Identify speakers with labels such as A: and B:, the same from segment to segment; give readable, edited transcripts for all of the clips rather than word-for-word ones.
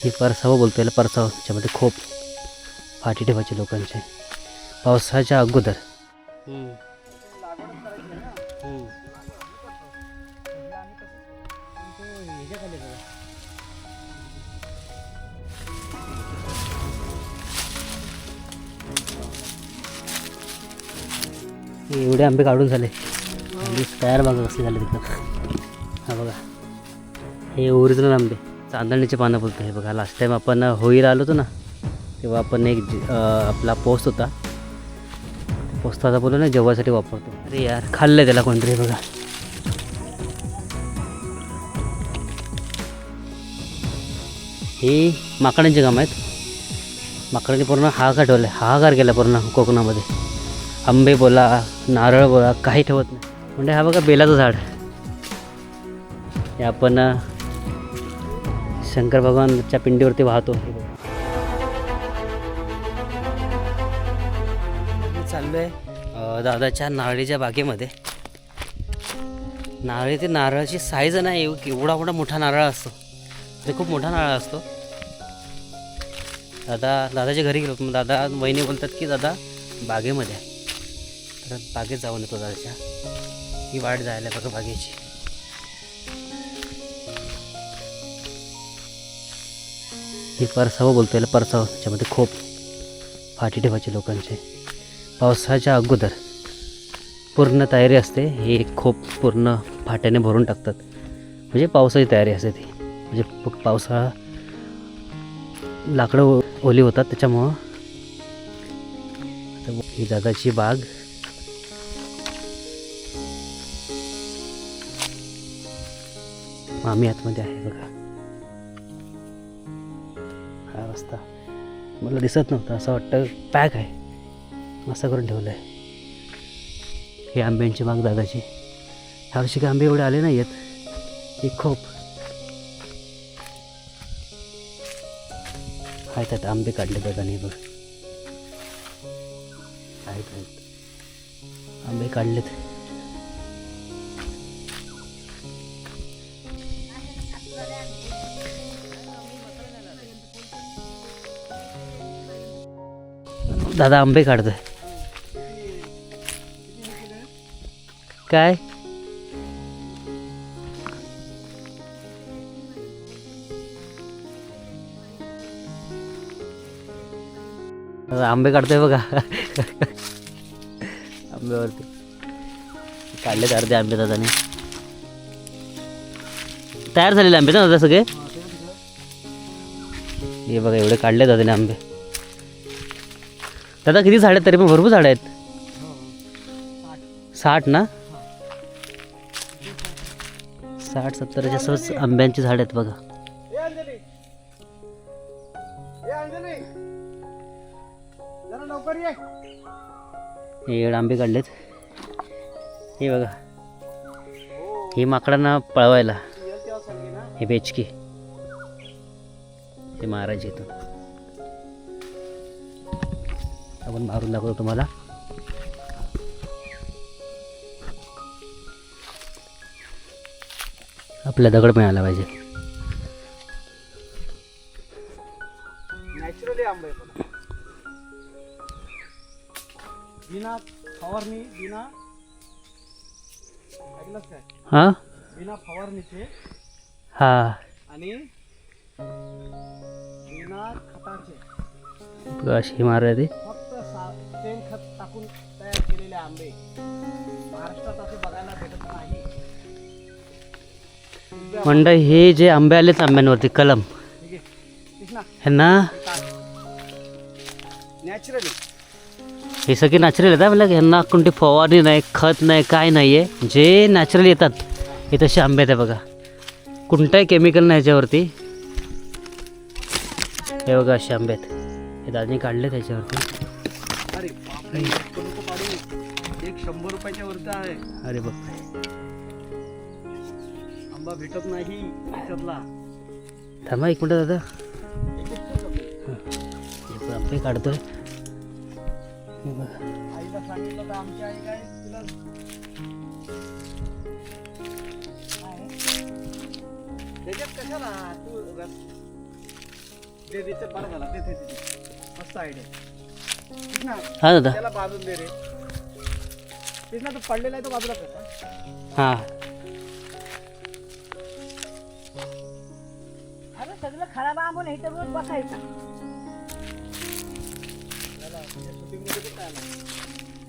A: हे परसावं बोलतो याला, परसावं. त्याच्यामध्ये खूप फाटी ठेवायचे लोकांचे पावसाच्या अगोदर. एवढे आंबे काढून झाले आणि तयार बघा कसे झाले तिथं. हा बघा, हे ओरिजिनल आंबे चांदणीचे पानं बोलतो. हे बघा, लास्ट टाईम आपण होळीला आलो होतो ना, तेव्हा आपण एक आपला पोस्ट होता, पोस्ट आता बोलू ना जेवणासाठी वापरतो. अरे यार, खाल्लं त्याला कोणतरी. बघा, हे माकडांचे काम आहेत. माकडांनी पूर्ण हाहाकार ठेवला आहे, हाहाकार केला पूर्ण कोकणामध्ये. आंबे बोला, नारळ बोला, काही ठेवत नाही. म्हणजे हा बघा बेलाचं झाड, हे आपण शंकर भगवानच्या पिंडीवरती वाहतो. चाललो आहे दादाच्या नारळीच्या बागेमध्ये. नारळी ते नारळाची साईज नाही, एवढा मोठा नारळ असतो, ते खूप मोठा नारळ असतो. दादाच्या घरी गेलो, मग दादा वहिनी बोलतात की दादा बागेमध्ये आहे, तर बागेत जाऊन येतो दादाच्या. ही वाट जायला बघा बागेची. ही परसावं बोलतो याला, परसावं. त्याच्यामध्ये खूप फाटी ठेवायचे लोकांचे पावसाच्या अगोदर पूर्ण तयारी असते. हे खूप पूर्ण फाट्याने भरून टाकतात, म्हणजे पावसाची तयारी असते ती. म्हणजे पावसाळा लाकडं ओली होतात त्याच्यामुळं. ही दादाची बाग. आम्ही आतमध्ये आहे बघा. हा रस्ता मला दिसत नव्हता, असं वाटतं पॅक आहे, असं करून ठेवलं आहे. हे आंब्यांची बाग दादाची. ह्या वर्षी काय आंबे एवढे आले नाही आहेत, हे खूप आहेत. आंबे काढले दादाने बघ, आहेत आंबे काढलेत. दादा आंबे काढतोय. काय आंबे काढतोय बघा. आंब्यावरती काढलेत अर्धे आंबे दादाने. तयार झालेले आंबे ना दादा सगळे. हे बघा, एवढे काढले दादाने आंबे. दादा किती झाड आहेत तरी पण? भरपूर झाड आहेत. 60 ना, 60-70च्या सहज आंब्यांची झाड आहेत बघा. हे आंबे काढलेत. हे बघा, हे माकडांना पळवायला हे बेचकी हे महाराज येतो. आपण मारून दाखवतो तुम्हाला. आपला दगड मिळाला पाहिजे.
B: नॅचरली आंबे बिना फवारणी, बिना ऐकलंच काय,
A: हां
B: बिना फवारणीचे
A: हा
B: आणि बिना खताचे,
A: अशी महाराज
B: फक्त शेणखत टाकून तयार केलेले आंबे महाराष्ट्रात असे बघायला भेटत नाही.
A: मंडळ. हे जे आंबे आलेत आंब्यांवरती कलम,
B: ठीक आहे कृष्णा,
A: ह्यांना
B: नॅचरली
A: हे सगळे नॅचरल येतात. म्हणजे ह्यांना कोणती फवारणी नाही, खत नाही, काय नाही आहे. जे नॅचरल येतात हे तसे आंबे आहेत बघा. कोणताही केमिकल नाही ह्याच्यावरती. हे बघा असे आंबे आहेत. हे दादाने काढले त्याच्यावरती.
B: अरे बापरे, नको पाडू. एक 100 रुपयाच्या वरती आहे.
A: अरे बापरे,
B: आंबा भेटत नाही त्याच्यातला.
A: थांबा एक मिनटं दादा, आंबे काढतोय.
B: आईला सांगितलं तर आमची आई काय तुला त्याच्यात कशाला तू दे चल, बरं झाला दे मस्त आयडिया.
A: हा दादा.
B: त्याला बाजून दे रे. तेच ना, तो पडलेला आहे तो बाजूला कर.
A: हां
C: अरे सगळं खराब आंबून इथं रोज बसायचं.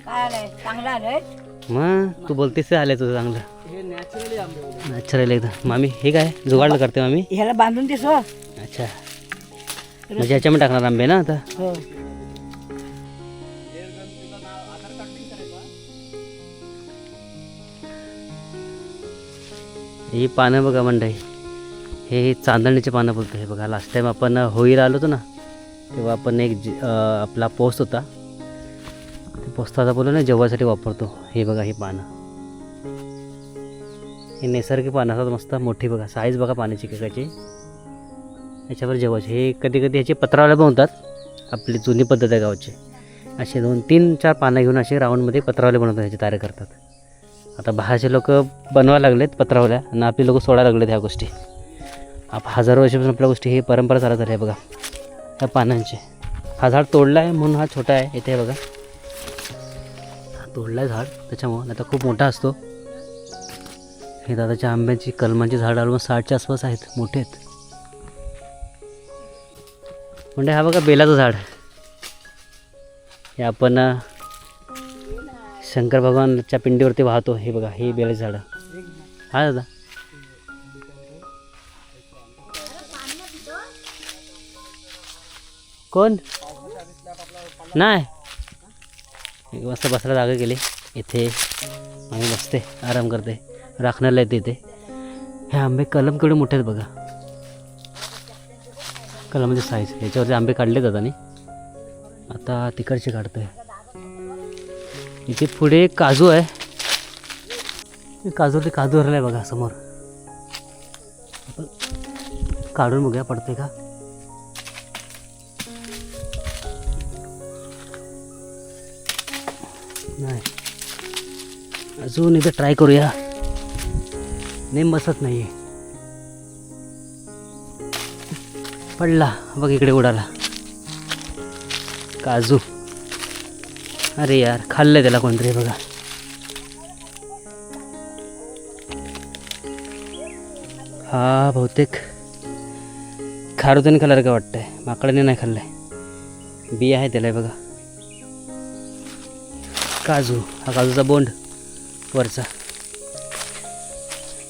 C: काय आलंय चांगलं आलंय.
A: मग तू बोलतेस ते आले तुझं चांगलं.
B: हे नॅचरली आंबे होते.
A: नॅचरल एकदम. मामी हे काय जुगाडलं करते मामी.
C: ह्याला बांधून देस हो.
A: अच्छा म्हणजे ह्याच्यामध्ये टाकणार आंबे ना आता.
C: हो
A: ही पानं बघा मंडळी, हे चांदणीचे पानं बोलतो. हे बघा लास्ट टाईम आपण होळीला आलो होतो ना, तेव्हा आपण आपला पोस्ट होता, ते पोस्ट आता बोललो ना जेवणासाठी वापरतो. हे बघा ही पानं, हे नैसर्गिक पानं असतात मस्त मोठी. बघा साईज बघा पाण्याची केकाची. याच्यावर जेवायचे हे कधी कधी ह्याचे पत्रावळे पण होतात. आपली जुनी पद्धत आहे गावची. असे 2, 3, 4 पानं घेऊन असे राऊंडमध्ये पत्रावले बनवतात, ह्याचे तयार करतात. आता बाहेरचे लोक बनवायला लागलेत पत्रावल्या आणि आपली लोक सोडायला लागलेत ह्या गोष्टी. हजारो वर्षापासून आपल्या गोष्टी ही परंपरा चालत आहे. बघा ह्या पानांचे. हा झाड तोडला आहे म्हणून हा छोटा आहे. इथे बघा हा तोडला आहे झाड त्याच्यामुळं, आता खूप मोठा असतो. हे दादाच्या आंब्याची कलमांची झाड ऑलमोस्ट 60च्या आसपास आहेत, मोठे आहेत. म्हणजे हा बघा बेलाचं झाड. हे आपण शंकर भगवानच्या पिंडीवरती वाहतो. हे बघा हे बेलाचं झाड. हा दादा कोण नाही मस्त बसायला जागा केली इथे. आम्ही बसते आराम करते, राखण्याला येते इथे. हे आंबे कलम केवढे मोठे आहेत बघा. कलमाची साईज. याच्यावरती आंबे काढले जातात आणि आता तिकडचे काढतोय. इथे पुढे काजू आहे. काजूवरती काजू भरला आहे बघा समोर. आपण काढून बघूया पडते का. नाही अजून इथे ट्राय करूया. नेम बसत नाही. पडला बघ इकडे उडाला काजू. अरे यार खाल्लंय त्याला कोणतरी बघा. हा बहुतेक खारुताने खाल्लं का वाटतंय. माकडाने नाही खाल्लंय. बी आहे त्याला बघा. काजू. हा काजूचा बोंड वरचा.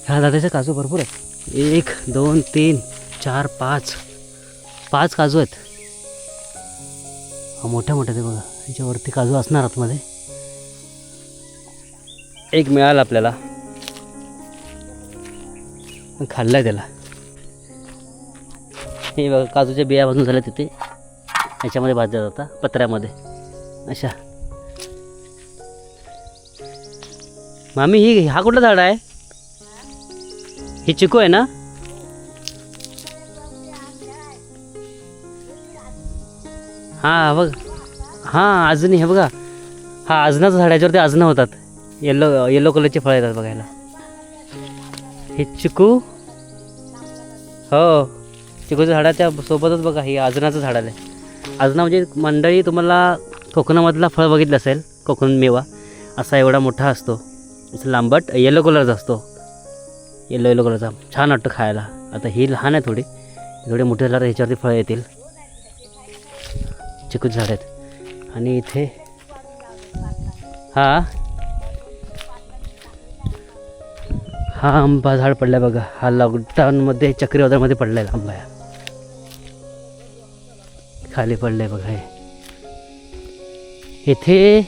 A: ह्या दादाचा काजू भरपूर आहेत. 1, 2, 3, 4, 5 काजू आहेत. हा मोठ्या मोठ्या ते बघा. याच्यावरती काजू असणार आतमध्ये. एक मिळाला आपल्याला, खाल्लाय त्याला. हे बघा काजूच्या बिया भाजून झाल्या तिथे. याच्यामध्ये भाजल्या जातात पत्र्यामध्ये अशा. मामी हा कुठला झाड आहे. ही चिकू आहे ना. हां बघ हां आजनी. हे बघा हा आजनाचं झाड. याच्यावरती आजनं होतात. येलो कलरचे फळं येतात बघायला. हे चिकू. हो चिकूच्या झाडाच्या सोबतच बघा हे आजनाचं झाड आलं आहे. आजना म्हणजे मंडळी तुम्हाला कोकणामधला फळ बघितलं असेल. कोकण मेवा असा एवढा मोठा असतो. असं लांबट येलो कलरचा असतो. येलो कलरचा छान वाटतं खायला. आता ही लहान आहे थोडी. एवढे मोठे झाल्यावर ह्याच्यावरती फळं येतील. चिकूचे झाड आहेत. आणि इथे हा आंबा झाड पडला बघा. हा लॉकडाऊनमध्ये चक्रीवादळामध्ये पडलेला आंबा आहे. खाली पडलाय बघा. हे इथे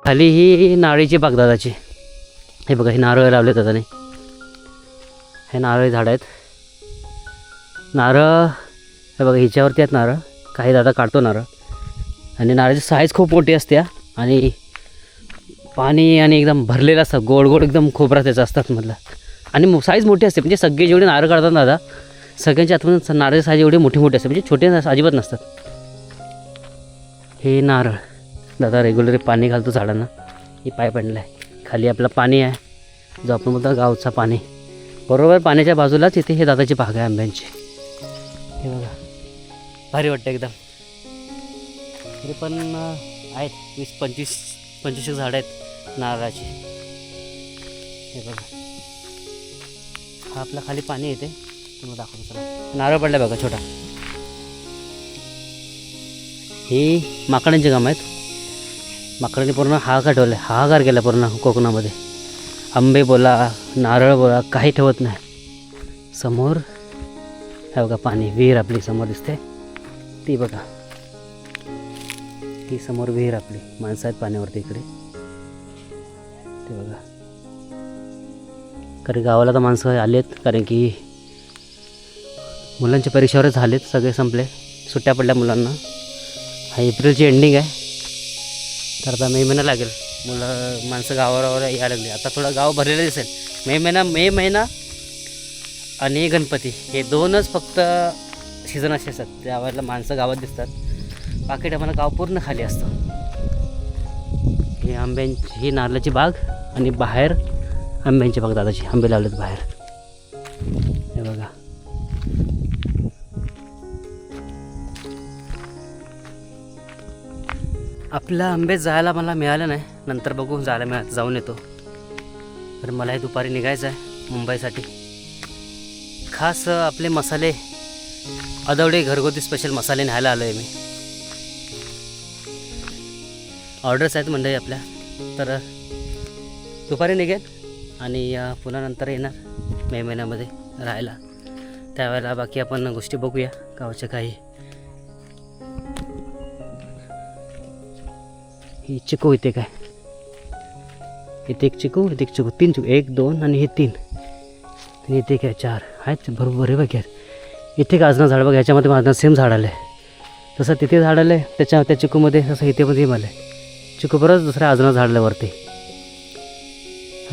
A: खाली ही नारळीची बाग दादाची. हे बघा हे नारळ लावले दादाने. हे नारळी झाड आहेत. नारळ हे बघा हिच्यावरती आहेत नारळ. काही दादा काढतो नारळ. आणि नारळाची साईज खूप मोठी असते. आणि पाणी आणि एकदम भरलेलं असतं. गोड गोड एकदम खोबरा त्याचा असतात मधला. आणि साईज मोठी असते. म्हणजे सगळे जेवढे नारळ काढतात दादा सगळ्यांच्या आतमध्ये नारळाची साईज एवढी मोठी मोठी असते. म्हणजे छोटे अजिबात नसतात. हे नारळ दादा रेग्युलर पाणी घालतो झाडांना. ही पाय पडला आहे. खाली आपलं पाणी आहे जो आपण बोलतो गावचा पाणी बरोबर पाण्याच्या बाजूलाच इथे हे दादाची बाग आहे आंब्यांची. हे बघा भारी वाटतं एकदम. तरी पण आहेत 20-25 झाडं आहेत नारळाची. हे बघा हा आपला खाली पाणी येते तुम्हाला दाखवतो. चला नारळ पडला बघा छोटा. ही माकडांची कामं आहेत. माकडांनी पूर्ण हाहाकार केला पूर्ण कोकणामध्ये. आंबे बोला नारळ बोला काही ठेवत नाही. समोर हे बघा पाणी विहीर आपली समोर दिसते ती बघा. ही समोर विहीर आपली. माणसं आहेत पाण्यावरती इकडे ते बघा. कारण गावाला तर माणसं आलेत कारण की मुलांच्या परीक्षावरच झालेत. सगळे संपले. सुट्ट्या पडल्या मुलांना. हा एप्रिलची एंडिंग आहे तर आता मे महिना लागेल. माणसं गावावर यायला लागली. आता थोडं गाव भरलेलं दिसेल. मे महिना आणि गणपती हे 2च फक्त सीझन असे असतात त्यावेळेला माणसं गावात दिसतात. बाकी टायमाला गाव पूर्ण खाली असतं. ही आंब्यांची ही नारळाची बाग आणि बाहेर आंब्यांची बाग दादाची. आंबे लावलेत बाहेर हे बघा. आपल्या आंबे जायला मला मिळालं नाही. नंतर बघू जाऊन येतो. तर मला हे दुपारी निघायचं आहे मुंबईसाठी. खास आपले मसाले अदवडे घरगुती स्पेशल मसाले न्यायला आलो आहे मी. ऑर्डर्स आहेत मंडळी आपल्या. तर दुपारी निघेल आणि पुन्हा नंतर येणार मे महिन्यामध्ये राहायला. त्यावेळेला बाकी आपण गोष्टी बघूया गावच्या काही. ही चिकू इथे काय इथे एक चिकू 3 चिकू 1 2 आणि हे 3 आणि इथे काय 4 आहेत बरोबर आहे बघ. इथे एक आजनं झाड बघ. ह्याच्यामध्ये माझं सेम झाड आलं आहे. तसं तिथे झाड आलं आहे त्या चिकूमध्ये. तसं इथे मध्ये मला चिकू परत दुसऱ्या आजनं झाडलं वरती.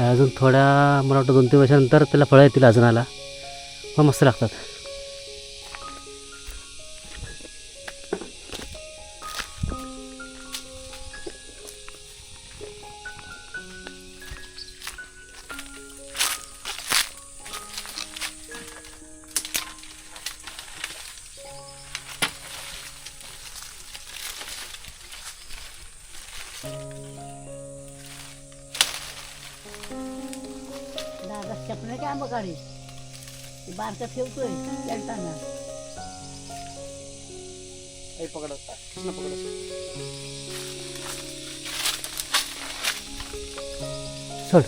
A: अजून थोड्या मला वाटतं 2-3 वर्षानंतर त्याला फळं येतील अजूनाला. मग मस्त लागतात.
C: दादा चपण्याचे आंबा काढे ते बारका ठेवतोय चढताना.
A: सोड.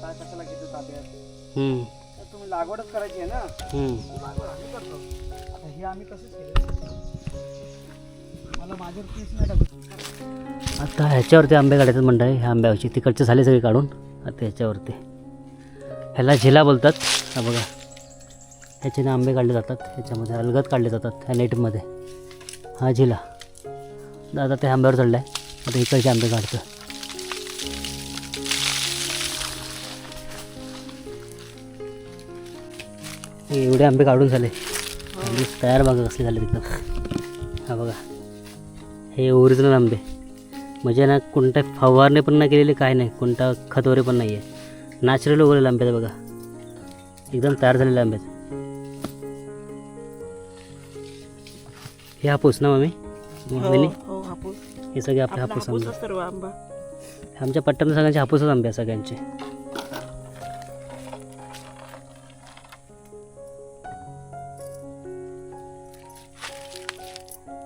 B: काय कशाला घेतो ताब्यात.
A: हम्म.
B: तर तुम्ही लागवडच करायची आहे ना. लागवड आम्ही करतो. आता हे आम्ही तसंच केलं. मला माझ्यावर पीस नाही टाकत.
A: आता ह्याच्यावरती आंबे काढायचे मंडळी. ह्या आंब्यावरची तिकडचे झाले सगळे काढून. आता ह्याच्यावरती ह्याला झिला बोलतात. हा बघा ह्याच्याने आंबे काढले जातात. ह्याच्यामध्ये अलगद काढले जातात ह्या नेटमध्ये. हा झिला दादा त्या आंब्यावर चढला आहे. आता इकडचे आंबे काढतो. एवढे आंबे काढून झाले आणि तयार बघा कसले झाले तिथं. हा बघा हे ओरिजिनल आंबे. म्हणजे ना कोणता फवारणी पण नाही केलेले काय नाही. कोणता खत वगैरे पण नाही आहे. नॅचरल उगवलेले आंबे आहेत बघा. एकदम तयार झालेले आंबे आहेत. हे हापूस ना मम्मीने हे सगळे आपले हापूस आंबे. आमच्या पट्ट्यामध्ये सगळ्यांचे हापूसच आंबे आहेत सगळ्यांचे.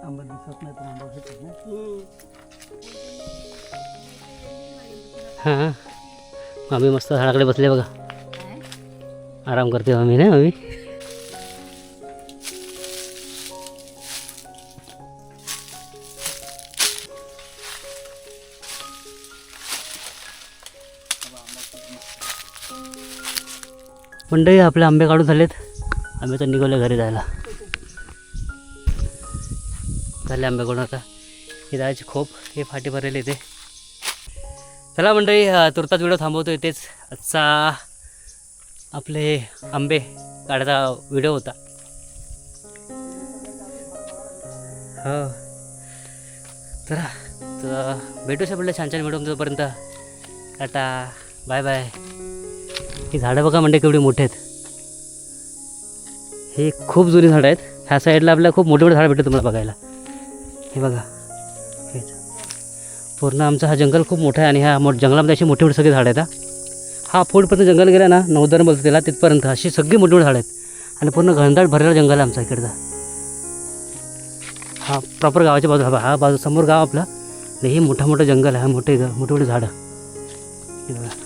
B: आंबा दिसत नाही पण आंबा घेतात ना.
A: हां आम्ही मस्त झाडाकडे बसले बघा,
C: काय?
A: आराम करते आम्ही ना आम्ही. मंडळी आपले आंबे काढून झालेत, आंबे तर निघाले घरी जायला. झाले आंबे काढून. आता हे जायची खोप, हे फाटी भरलेले इथे. चला मंडळी, तुर्तास व्हिडिओ थांबवतो इथेच. आजचा आपले आंबे काढायचा व्हिडिओ होता. हो, तर भेटूच आपल्या छान छान व्हिडिओ. तोपर्यंत टाटा, बाय बाय. ही झाडं बघा म्हणजे केवढी मोठी आहेत. हे खूप जुनी झाडं आहेत. ह्या साईडला आपल्याला खूप मोठे मोठे झाडं भेटतात तुम्हाला बघायला. हे बघा, हेच पूर्ण आमचा हा जंगल खूप मोठा आहे. आणि ह्या जंगलामध्ये अशी मोठी मोठी सगळी झाडं आहेत. हा फूटपर्यंत जंगल गेला ना, नवदार बोलतो त्याला, तिथपर्यंत अशी सगळी मोठी मोठी झाडं आहेत. आणि पूर्ण घनदाट भरलेला जंगल आहे आमचा इकडचा. हा प्रॉपर गावाच्या बाजू, हा बाजू समोर गाव आपलं. आणि हे मोठं मोठं जंगल आहे, मोठे मोठे मोठे झाडं. हे बघा.